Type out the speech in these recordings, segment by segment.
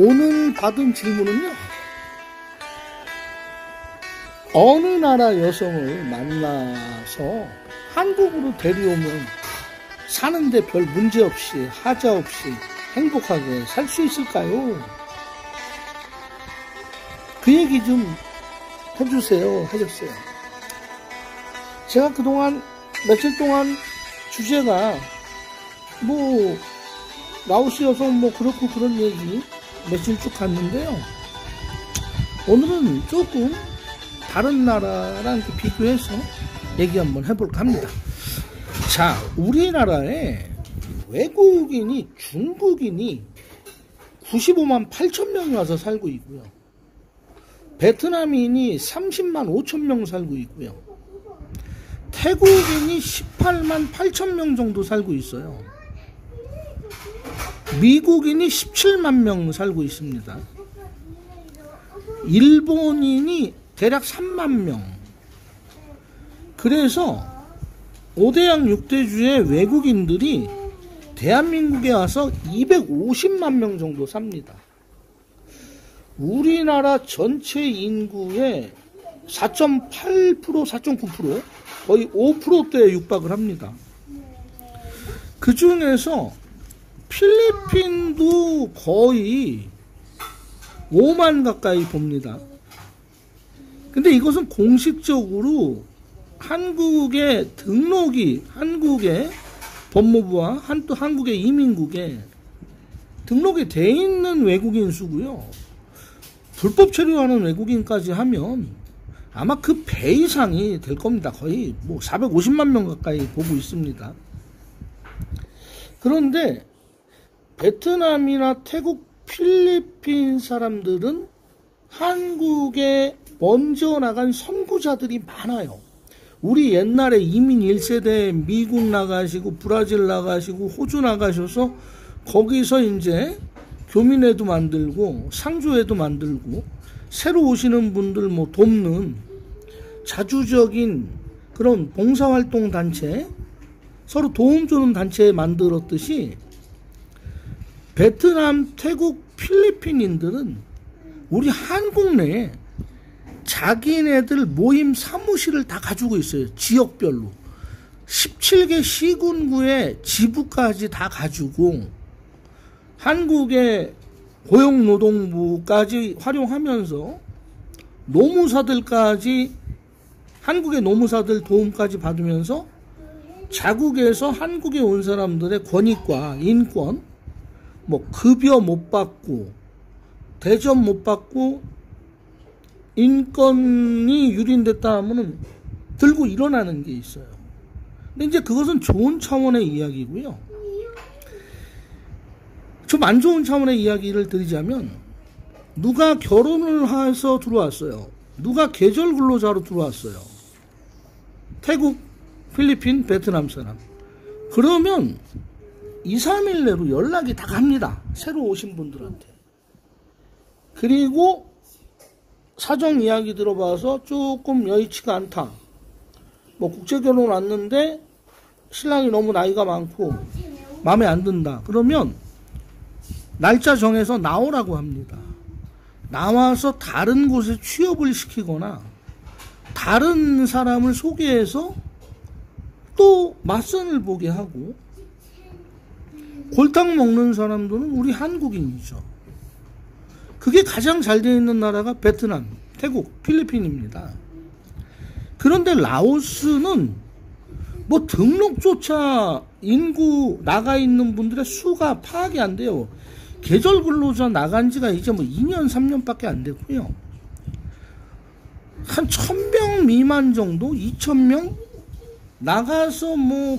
오늘 받은 질문은요, 어느 나라 여성을 만나서 한국으로 데려오면 사는데 별 문제 없이, 하자 없이 행복하게 살 수 있을까요? 그 얘기 좀 해주세요 하셨어요. 제가 그동안 며칠 동안 주제가 라오스 여성 그렇고 그런 얘기 며칠 쭉 갔는데요. 오늘은 조금 다른 나라랑 비교해서 얘기 한번 해볼까 합니다. 자, 우리나라에 외국인이, 중국인이 95만 8천 명이 와서 살고 있고요. 베트남인이 30만 5천 명 살고 있고요. 태국인이 18만 8천 명 정도 살고 있어요. 미국인이 17만 명 살고 있습니다. 일본인이 대략 3만 명. 그래서 5대양 6대주의 외국인들이 대한민국에 와서 250만 명 정도 삽니다. 우리나라 전체 인구의 4.8%, 4.9%, 거의 5%대에 육박을 합니다. 그 중에서 필리핀도 거의 5만 가까이 봅니다. 근데 이것은 공식적으로 한국의 등록이, 한국의 법무부와 또 한국의 이민국에 등록이 돼 있는 외국인 수고요. 불법 체류하는 외국인까지 하면 아마 그 배 이상이 될 겁니다. 거의 450만 명 가까이 보고 있습니다. 그런데 베트남이나 태국, 필리핀 사람들은 한국에 먼저 나간 선구자들이 많아요. 우리 옛날에 이민 1세대 미국 나가시고 브라질 나가시고 호주 나가셔서 거기서 이제 교민회도 만들고 상조회도 만들고 새로 오시는 분들 돕는 자주적인 그런 봉사활동 단체, 서로 도움 주는 단체 만들었듯이 베트남, 태국, 필리핀인들은 우리 한국 내에 자기네들 모임 사무실을 다 가지고 있어요. 지역별로 17개 시군구의 지부까지 다 가지고 한국의 고용노동부까지 활용하면서 노무사들까지, 한국의 노무사들 도움까지 받으면서 자국에서 한국에 온 사람들의 권익과 인권, 급여 못 받고 대접 못 받고 인권이 유린됐다 하면은 들고 일어나는 게 있어요. 근데 이제 그것은 좋은 차원의 이야기고요. 좀 안 좋은 차원의 이야기를 드리자면, 누가 결혼을 해서 들어왔어요. 누가 계절 근로자로 들어왔어요. 태국, 필리핀, 베트남 사람. 그러면 2, 3일 내로 연락이 다 갑니다. 새로 오신 분들한테. 그리고 사정 이야기 들어봐서 조금 여의치가 않다. 국제결혼 왔는데 신랑이 너무 나이가 많고 마음에 안 든다. 그러면 날짜 정해서 나오라고 합니다. 나와서 다른 곳에 취업을 시키거나 다른 사람을 소개해서 또 맞선을 보게 하고, 골탕 먹는 사람들은 우리 한국인이죠. 그게 가장 잘 되어 있는 나라가 베트남, 태국, 필리핀입니다. 그런데 라오스는 등록조차 인구 나가 있는 분들의 수가 파악이 안 돼요. 계절 근로자 나간 지가 이제 2년, 3년밖에 안 됐고요. 한 1000명 미만 정도, 2000명 나가서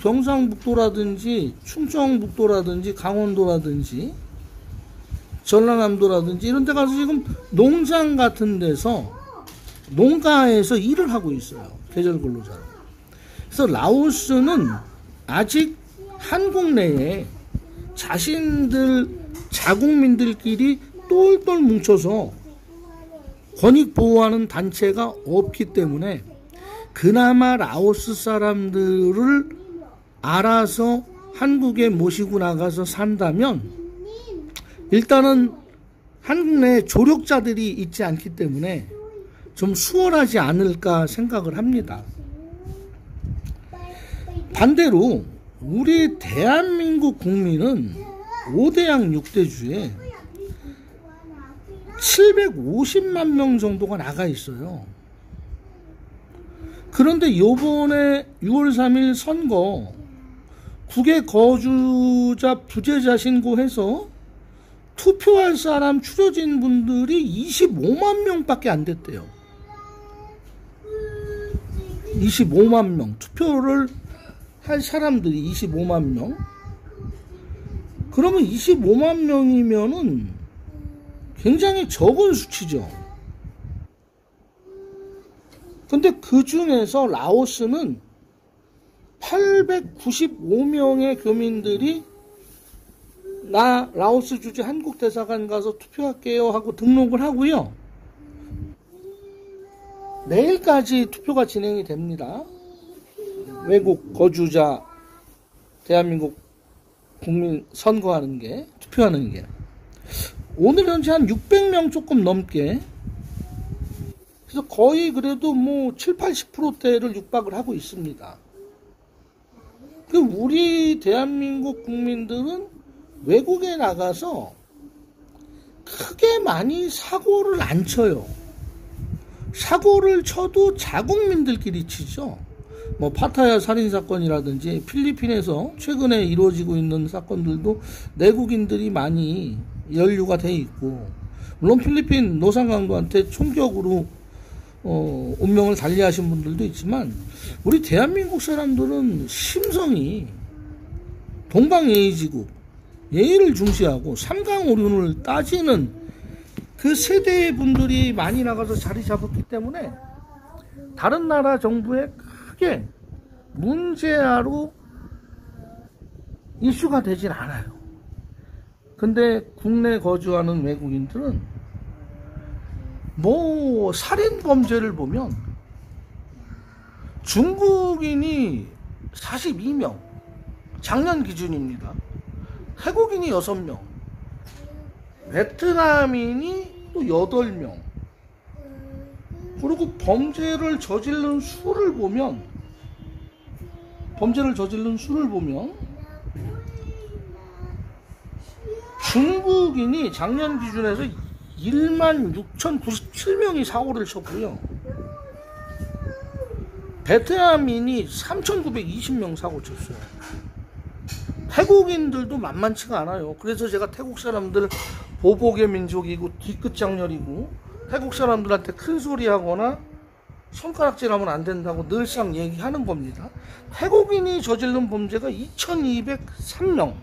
경상북도라든지 충청북도라든지 강원도라든지 전라남도라든지 이런 데 가서 지금 농장 같은 데서 농가에서 일을 하고 있어요. 계절 근로자로. 그래서 라오스는 아직 한국 내에 자신들 자국민들끼리 똘똘 뭉쳐서 권익 보호하는 단체가 없기 때문에 그나마 라오스 사람들을 알아서 한국에 모시고 나가서 산다면 일단은 한국 내에 조력자들이 있지 않기 때문에 좀 수월하지 않을까 생각을 합니다. 반대로 우리 대한민국 국민은 5대양 6대주에 750만 명 정도가 나가 있어요. 그런데 요번에 6월 3일 선거 국외 거주자 부재자 신고해서 투표할 사람 추려진 분들이 25만 명밖에 안 됐대요. 25만 명. 투표를 할 사람들이 25만 명. 그러면 25만 명이면은 굉장히 적은 수치죠. 근데 그 중에서 라오스는 895명의 교민들이 나 라오스 주재 한국 대사관 가서 투표할게요 하고 등록을 하고요. 내일까지 투표가 진행이 됩니다. 외국 거주자 대한민국 국민 선거하는 게, 투표하는 게. 오늘 현재 한 600명 조금 넘게, 그래서 거의 그래도 뭐 7, 80%대를 육박을 하고 있습니다. 그 우리 대한민국 국민들은 외국에 나가서 크게 많이 사고를 안 쳐요. 사고를 쳐도 자국민들끼리 치죠. 뭐 파타야 살인사건이라든지 필리핀에서 최근에 이루어지고 있는 사건들도 내국인들이 많이 연루가 돼 있고, 물론 필리핀 노상강도한테 총격으로 운명을 달리하신 분들도 있지만, 우리 대한민국 사람들은 심성이 동방예의지국, 예의를 중시하고 삼강오륜을 따지는 그 세대의 분들이 많이 나가서 자리 잡았기 때문에 다른 나라 정부에 크게 문제아로 이슈가 되진 않아요. 근데 국내 거주하는 외국인들은 뭐 살인 범죄를 보면 중국인이 42명, 작년 기준입니다. 태국인이 6명, 베트남인이 또 8명. 그리고 범죄를 저지른 수를 보면 중국인이 작년 기준에서 16,097명이 사고를 쳤고요. 베트남인이 3,920명 사고 쳤어요. 태국인들도 만만치가 않아요. 그래서 제가 태국 사람들 보복의 민족이고 뒤끝장렬이고 태국 사람들한테 큰 소리 하거나 손가락질하면 안 된다고 늘상 얘기하는 겁니다. 태국인이 저지른 범죄가 2,203명,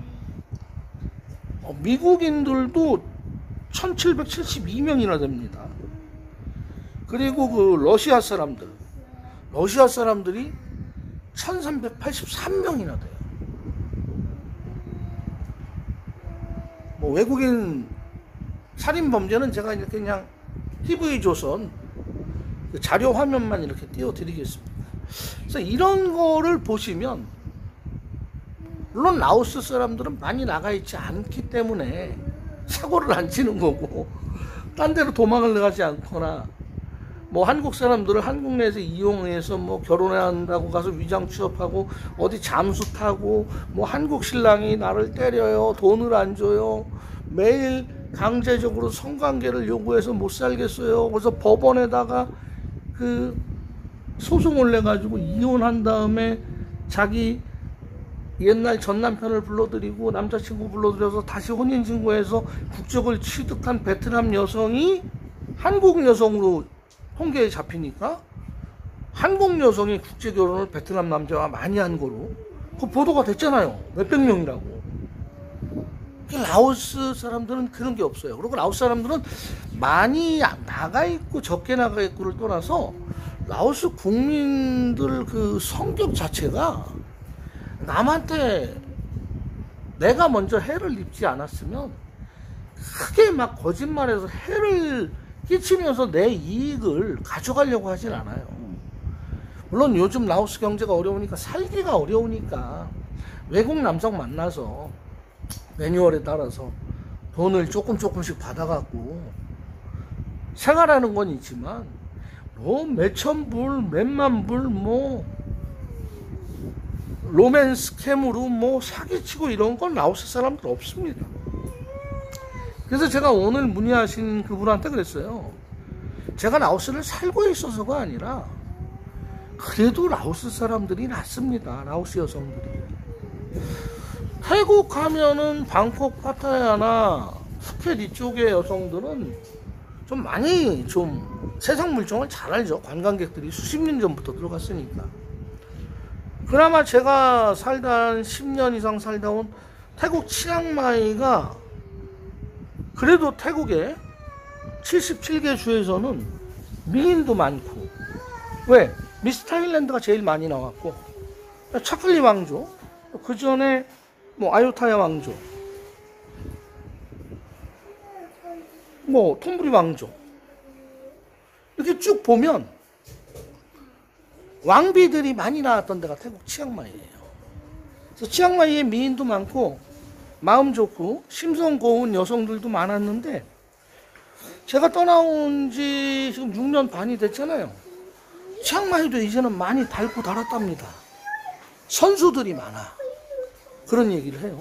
미국인들도 1,772명이나 됩니다. 그리고 그 러시아 사람들이 1,383명이나 돼요. 뭐 외국인 살인 범죄는 제가 이렇게 그냥 TV조선 자료 화면만 이렇게 띄워드리겠습니다. 그래서 이런 거를 보시면, 물론 라오스 사람들은 많이 나가 있지 않기 때문에 사고를 안 치는 거고, 딴 데로 도망을 가지 않거나, 뭐 한국 사람들은 한국 내에서 이용해서 뭐 결혼한다고 가서 위장 취업하고 어디 잠수 타고, 뭐 한국 신랑이 나를 때려요, 돈을 안 줘요, 매일 강제적으로 성관계를 요구해서 못 살겠어요. 그래서 법원에다가 그 소송을 내가지고 이혼한 다음에 자기 옛날 전 남편을 불러들이고 남자친구 불러들여서 다시 혼인신고해서 국적을 취득한 베트남 여성이 한국 여성으로 통계에 잡히니까 한국 여성이 국제결혼을 베트남 남자와 많이 한 거로 그 보도가 됐잖아요. 몇백 명이라고. 라오스 사람들은 그런 게 없어요. 그리고 라오스 사람들은 많이 나가 있고 적게 나가 있고를 떠나서 라오스 국민들 그 성격 자체가 남한테 내가 먼저 해를 입지 않았으면 크게 막 거짓말해서 해를 끼치면서 내 이익을 가져가려고 하진 않아요. 물론 요즘 라오스 경제가 어려우니까, 살기가 어려우니까 외국 남성 만나서 매뉴얼에 따라서 돈을 조금씩 받아갖고 생활하는 건 있지만 뭐 몇천 불, 몇만 불, 뭐 로맨스 캠으로 뭐 사기치고 이런 건 라오스 사람들 없습니다. 그래서 제가 오늘 문의하신 그분한테 그랬어요. 제가 라오스를 살고 있어서가 아니라 그래도 라오스 사람들이 낫습니다. 라오스 여성들이. 태국 가면은 방콕, 파타야나 푸켓 이쪽의 여성들은 좀 많이 좀 세상 물정을 잘 알죠. 관광객들이 수십 년 전부터 들어갔으니까. 그나마 제가 살다 한 10년 이상 살다 온 태국 치앙마이가 그래도 태국의 77개 주에서는 미인도 많고, 왜? 미스 타일랜드가 제일 많이 나왔고, 차클리 왕조, 그 전에 뭐 아유타야 왕조, 뭐 톰브리 왕조, 이렇게 쭉 보면 왕비들이 많이 나왔던 데가 태국 치앙마이예요. 그래서 치앙마이에 미인도 많고 마음 좋고 심성 고운 여성들도 많았는데, 제가 떠나온 지 지금 6년 반이 됐잖아요. 치앙마이도 이제는 많이 닳고 닳았답니다. 선수들이 많아. 그런 얘기를 해요.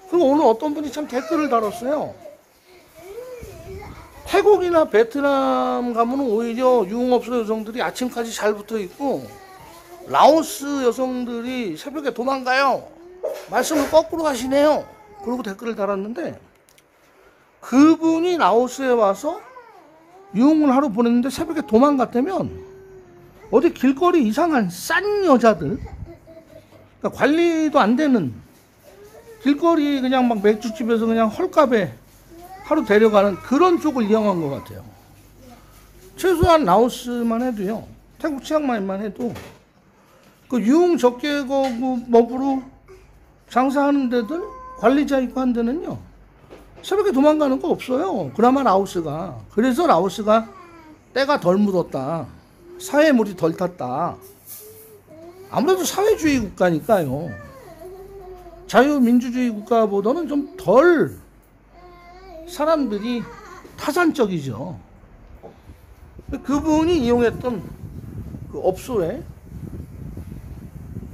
그리고 오늘 어떤 분이 참 댓글을 달았어요. 태국이나 베트남 가면 오히려 유흥업소 여성들이 아침까지 잘 붙어 있고 라오스 여성들이 새벽에 도망가요. 말씀을 거꾸로 하시네요. 그러고 댓글을 달았는데, 그분이 라오스에 와서 유흥을 하러 보냈는데 새벽에 도망갔다면 어디 길거리 이상한 싼 여자들, 그러니까 관리도 안 되는 길거리 그냥 막 맥주집에서 그냥 헐값에 하루 데려가는 그런 쪽을 이용한 것 같아요. 최소한 라오스만 해도요, 태국 치앙마이만 해도 그 유흥 적개거구업으로 장사하는 데들 관리자 있고 한 데는요 새벽에 도망가는 거 없어요. 그나마 라오스가. 그래서 라오스가 때가 덜 묻었다, 사회물이 덜 탔다. 아무래도 사회주의 국가니까요. 자유민주주의 국가보다는 좀 덜 사람들이 타산적이죠. 그분이 이용했던 그 업소에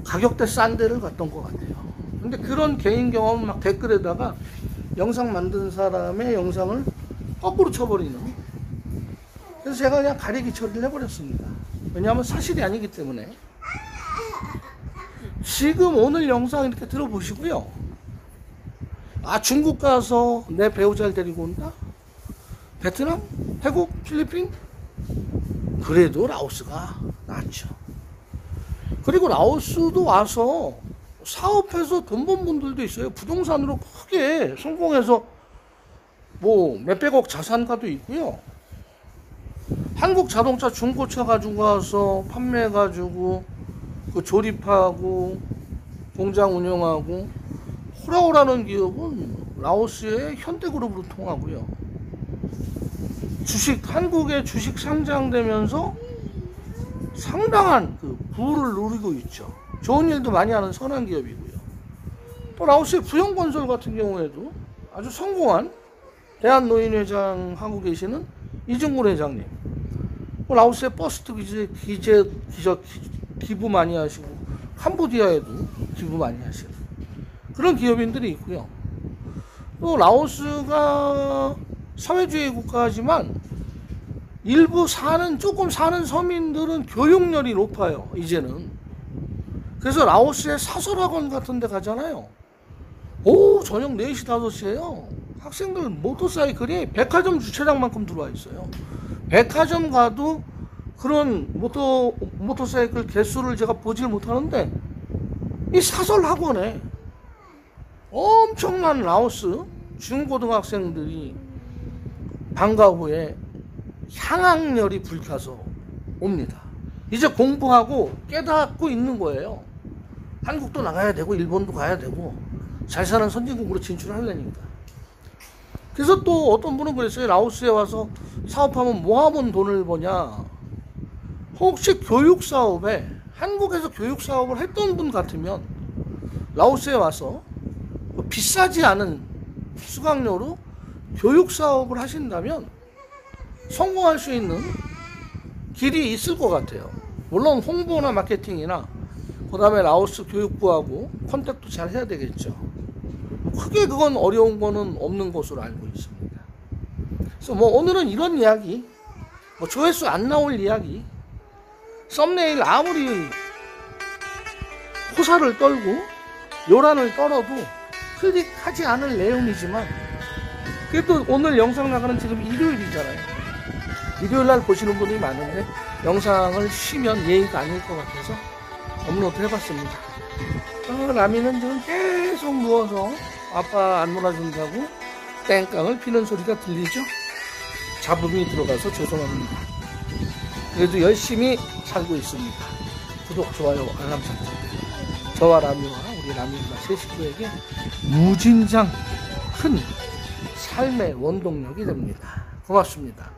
가격대 싼 데를 갔던 것 같아요. 근데 그런 개인 경험 막 댓글에다가 영상 만든 사람의 영상을 거꾸로 쳐버리는, 그래서 제가 그냥 가리기 처리를 해버렸습니다. 왜냐하면 사실이 아니기 때문에. 지금 오늘 영상 이렇게 들어보시고요. 아, 중국 가서 내 배우자를 데리고 온다? 베트남? 태국? 필리핀? 그래도 라오스가 낫죠. 그리고 라오스도 와서 사업해서 돈 번 분들도 있어요. 부동산으로 크게 성공해서 뭐 몇백억 자산가도 있고요. 한국 자동차 중고차 가지고 가서 판매해가지고 그 조립하고 공장 운영하고, 호라오라는 기업은 라오스의 현대그룹으로 통하고요. 주식, 한국의 주식 상장되면서 상당한 그 부를 누리고 있죠. 좋은 일도 많이 하는 선한 기업이고요. 또 라오스의 부영건설 같은 경우에도 아주 성공한 대한노인회장 하고 계시는 이중근 회장님, 라오스의 버스트 기부 많이 하시고 캄보디아에도 기부 많이 하시는 그런 기업인들이 있고요. 또 라오스가 사회주의 국가지만 일부 조금 사는 서민들은 교육열이 높아요, 이제는. 그래서 라오스의 사설학원 같은 데 가잖아요. 오, 저녁 4시, 5시에요. 학생들 모터사이클이 백화점 주차장만큼 들어와 있어요. 백화점 가도 그런 모터사이클 개수를 제가 보질 못하는데, 이 사설학원에 엄청난 라오스 중고등학생들이 방과 후에 향학열이 불타서 옵니다. 이제 공부하고 깨닫고 있는 거예요. 한국도 나가야 되고 일본도 가야 되고 잘 사는 선진국으로 진출하려니까. 그래서 또 어떤 분은 그랬어요. 라오스에 와서 사업하면 뭐 하면 돈을 버냐. 혹시 교육사업에, 한국에서 교육사업을 했던 분 같으면 라오스에 와서 비싸지 않은 수강료로 교육 사업을 하신다면 성공할 수 있는 길이 있을 것 같아요. 물론 홍보나 마케팅이나 그 다음에 라오스 교육부하고 컨택도 잘 해야 되겠죠. 크게 그건 어려운 거는 없는 것으로 알고 있습니다. 그래서 뭐 오늘은 이런 이야기, 뭐 조회수 안 나올 이야기, 썸네일 아무리 호사를 떨고 요란을 떨어도 클릭하지 않을 내용이지만, 그래도 오늘 영상 나가는 지금 일요일이잖아요. 일요일날 보시는 분이 많은데 영상을 쉬면 예의가 아닐 것 같아서 업로드 해봤습니다. 라미는 지금 계속 누워서 아빠 안 놀아준다고 땡깡을 피는 소리가 들리죠? 잡음이 들어가서 죄송합니다. 그래도 열심히 살고 있습니다. 구독, 좋아요, 알람 설정. 저와 라미와 우리 라미누나 세 식구에게 무진장 큰 삶의 원동력이 됩니다. 고맙습니다.